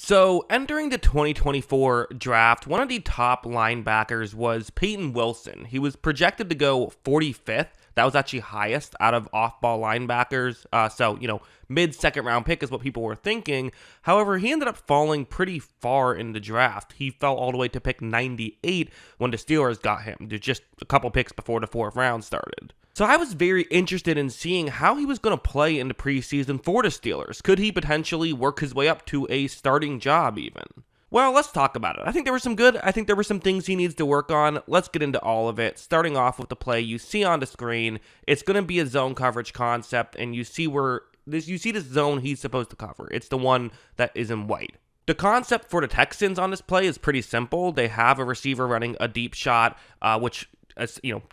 So, entering the 2024 draft, one of the top linebackers was Payton Wilson. He was projected to go 45th. That was actually highest out of off-ball linebackers. Mid-second round pick is what people were thinking. However, he ended up falling pretty far in the draft. He fell all the way to pick 98 when the Steelers got him, just a couple picks before the fourth round started. So I was very interested in seeing how he was going to play in the preseason for the Steelers. Could he potentially work his way up to a starting job even? Well, let's talk about it. I think there were some things he needs to work on. Let's get into all of it. Starting off with the play you see on the screen, it's going to be a zone coverage concept, and you see this zone he's supposed to cover. It's the one that is in white. The concept for the Texans on this play is pretty simple. They have a receiver running a deep shot, which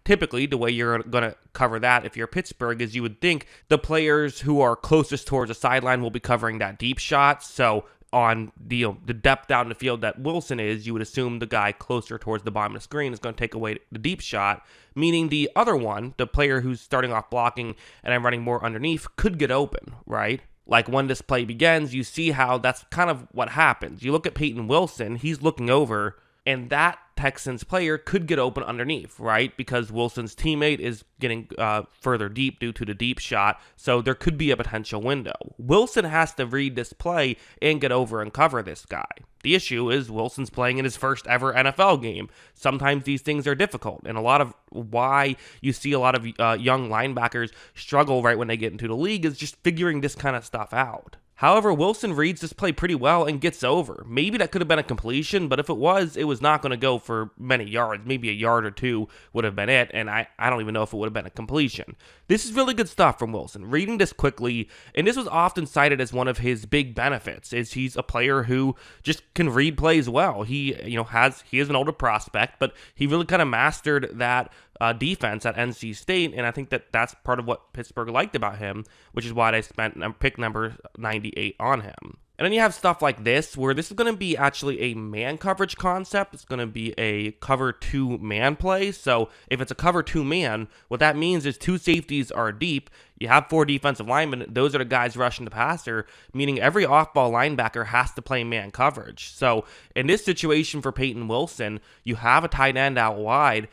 typically the way you're going to cover that if you're Pittsburgh is you would think the players who are closest towards the sideline will be covering that deep shot. So on the depth down the field that Wilson is, you would assume the guy closer towards the bottom of the screen is going to take away the deep shot, meaning the other one, the player who's starting off blocking and I'm running more underneath, could get open, right? Like when this play begins, you see how that's kind of what happens. You look at Payton Wilson, he's looking over, and that Texans player could get open underneath, right? Because Wilson's teammate is getting further deep due to the deep shot, so there could be a potential window. Wilson has to read this play and get over and cover this guy. The issue is Wilson's playing in his first ever NFL game. Sometimes these things are difficult, and a lot of why you see a lot of young linebackers struggle right when they get into the league is just figuring this kind of stuff out. However, Wilson reads this play pretty well and gets over. Maybe that could have been a completion, but if it was not going to go for many yards. Maybe a yard or two would have been it, and I don't even know if it would have been a completion. This is really good stuff from Wilson. Reading this quickly, and this was often cited as one of his big benefits, is he's a player who just can read plays well. He is an older prospect, but he really kind of mastered that defense at NC State, and I think that's part of what Pittsburgh liked about him, which is why they spent pick number 98 on him. And then you have stuff like this, where this is going to be actually a man coverage concept. It's going to be a cover 2 man play. So if it's a cover 2 man, what that means is 2 safeties are deep. You have 4 defensive linemen. Those are the guys rushing the passer, meaning every off-ball linebacker has to play man coverage. So in this situation for Payton Wilson, you have a tight end out wide.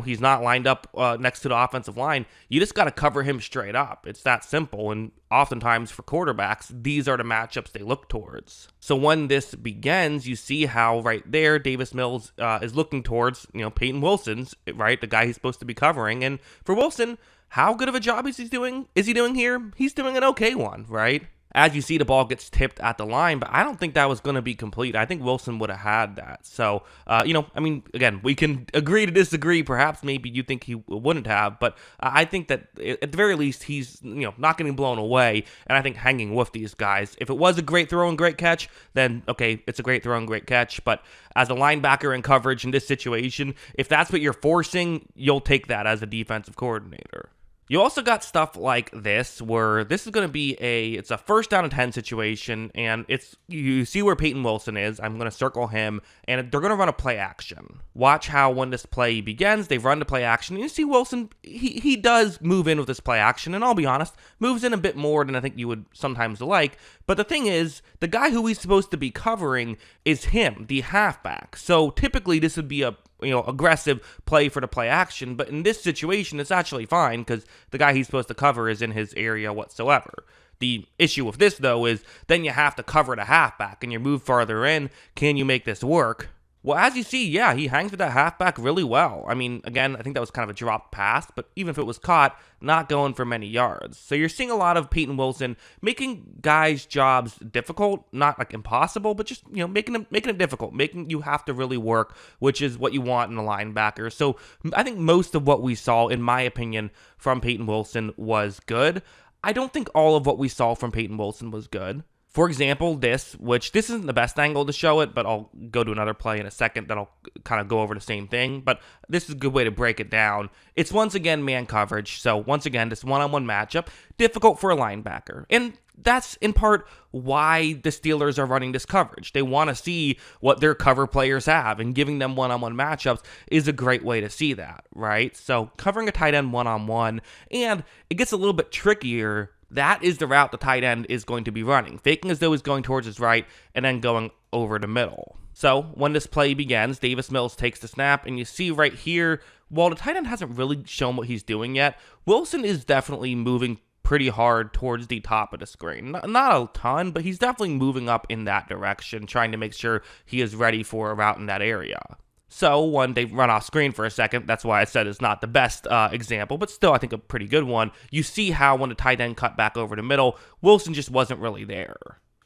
He's not lined up next to the offensive line. You just got to cover him straight up. It's that simple. And oftentimes for quarterbacks, these are the matchups they look towards. So when this begins, you see how right there, Davis Mills is looking towards, Payton Wilson's, right? The guy he's supposed to be covering. And for Wilson, how good of a job is he doing here? He's doing an okay one, right? As you see, the ball gets tipped at the line, but I don't think that was going to be complete. I think Wilson would have had that. So, again, we can agree to disagree. Perhaps maybe you think he wouldn't have, but I think that at the very least, he's, not getting blown away, and I think hanging with these guys. If it was a great throw and great catch, then, okay, it's a great throw and great catch, but as a linebacker in coverage in this situation, if that's what you're forcing, you'll take that as a defensive coordinator. You also got stuff like this, where this is going to be it's a first down and 10 situation, and you see where Payton Wilson is. I'm going to circle him, and they're going to run a play action. Watch how when this play begins, they run the play action, and you see Wilson, he does move in with this play action, and I'll be honest, moves in a bit more than I think you would sometimes like, but the thing is, the guy who he's supposed to be covering is him, the halfback. So typically this would be a aggressive play for the play action, but in this situation, it's actually fine because the guy he's supposed to cover is in his area whatsoever. The issue with this, though, is then you have to cover the halfback and you move farther in. Can you make this work? Well, as you see, yeah, he hangs with that halfback really well. I mean, again, I think that was kind of a dropped pass, but even if it was caught, not going for many yards. So you're seeing a lot of Payton Wilson making guys' jobs difficult, not like impossible, but just, making it difficult, making you have to really work, which is what you want in a linebacker. So I think most of what we saw, in my opinion, from Payton Wilson was good. I don't think all of what we saw from Payton Wilson was good. For example, this isn't the best angle to show it, but I'll go to another play in a second that'll kind of go over the same thing, but this is a good way to break it down. It's once again man coverage, so once again, this one-on-one matchup, difficult for a linebacker, and that's in part why the Steelers are running this coverage. They want to see what their cover players have, and giving them one-on-one matchups is a great way to see that, right? So covering a tight end one-on-one, and it gets a little bit trickier that is the route the tight end is going to be running, faking as though he's going towards his right and then going over the middle. So when this play begins, Davis Mills takes the snap, and you see right here, while the tight end hasn't really shown what he's doing yet, Wilson is definitely moving pretty hard towards the top of the screen. Not a ton, but he's definitely moving up in that direction, trying to make sure he is ready for a route in that area. So when they run off screen for a second, that's why I said it's not the best example, but still I think a pretty good one. You see how when the tight end cut back over the middle, Wilson just wasn't really there.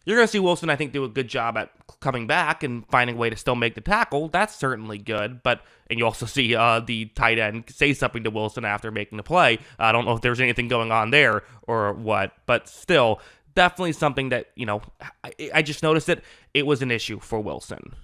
You're going to see Wilson, I think, do a good job at coming back and finding a way to still make the tackle. That's certainly good. And you also see the tight end say something to Wilson after making the play. I don't know if there's anything going on there or what, but still, definitely something that, I just noticed it was an issue for Wilson.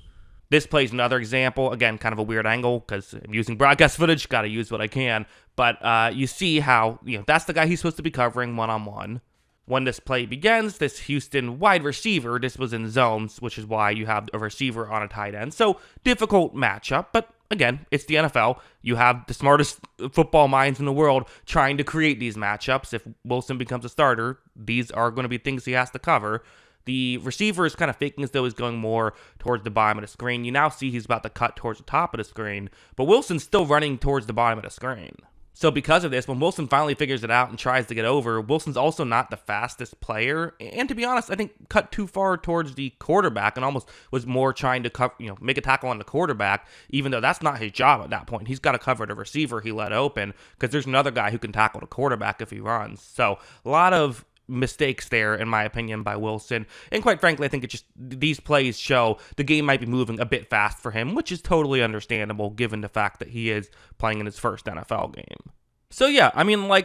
This plays another example. Again, kind of a weird angle because I'm using broadcast footage. Got to use what I can. But you see how, that's the guy he's supposed to be covering one-on-one. When this play begins, this Houston wide receiver, this was in zones, which is why you have a receiver on a tight end. So, difficult matchup, but again, it's the NFL. You have the smartest football minds in the world trying to create these matchups. If Wilson becomes a starter, these are going to be things he has to cover. The receiver is kind of faking as though he's going more towards the bottom of the screen. You now see he's about to cut towards the top of the screen, but Wilson's still running towards the bottom of the screen. So because of this, when Wilson finally figures it out and tries to get over, Wilson's also not the fastest player. And to be honest, I think cut too far towards the quarterback and almost was more trying to make a tackle on the quarterback, even though that's not his job at that point. He's got to cover the receiver he let open because there's another guy who can tackle the quarterback if he runs. So a lot of mistakes there, in my opinion, by Wilson. And quite frankly, I think these plays show the game might be moving a bit fast for him, which is totally understandable given the fact that he is playing in his first NFL game. So yeah,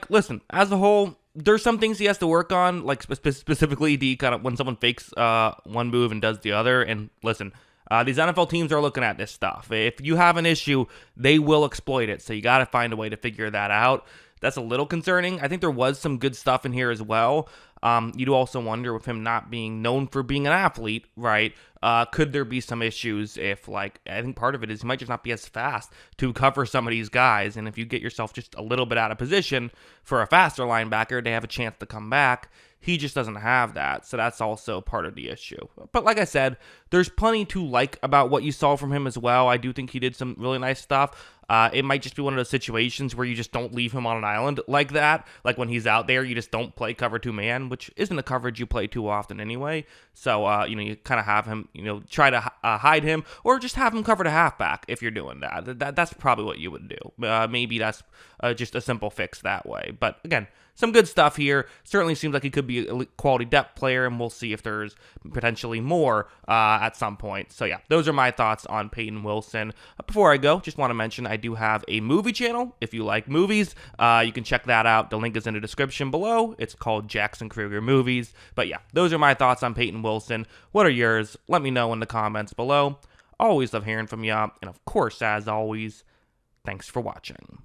listen, as a whole, there's some things he has to work on, like specifically the kind of when someone fakes one move and does the other. And listen, these NFL teams are looking at this stuff. If you have an issue, they will exploit it. So you got to find a way to figure that out. That's a little concerning. I think there was some good stuff in here as well. You do also wonder, with him not being known for being an athlete, right? Could there be some issues if, I think part of it is he might just not be as fast to cover some of these guys. And if you get yourself just a little bit out of position for a faster linebacker, they have a chance to come back. He just doesn't have that. So that's also part of the issue. But like I said, there's plenty to like about what you saw from him as well. I do think he did some really nice stuff. It might just be one of those situations where you just don't leave him on an island like that. Like when he's out there, you just don't play cover 2-man, which isn't a coverage you play too often anyway. So, you kind of have him, try to hide him or just have him cover the halfback if you're doing that. That's probably what you would do. Maybe that's just a simple fix that way. But again, some good stuff here. Certainly seems like he could be a quality depth player, and we'll see if there's potentially more at some point. So yeah, those are my thoughts on Payton Wilson. Before I go, just want to mention I do have a movie channel. If you like movies, you can check that out. The link is in the description below. It's called Jackson Kruger Movies. But yeah, those are my thoughts on Payton Wilson. What are yours? Let me know in the comments below. Always love hearing from you. And of course, as always, thanks for watching.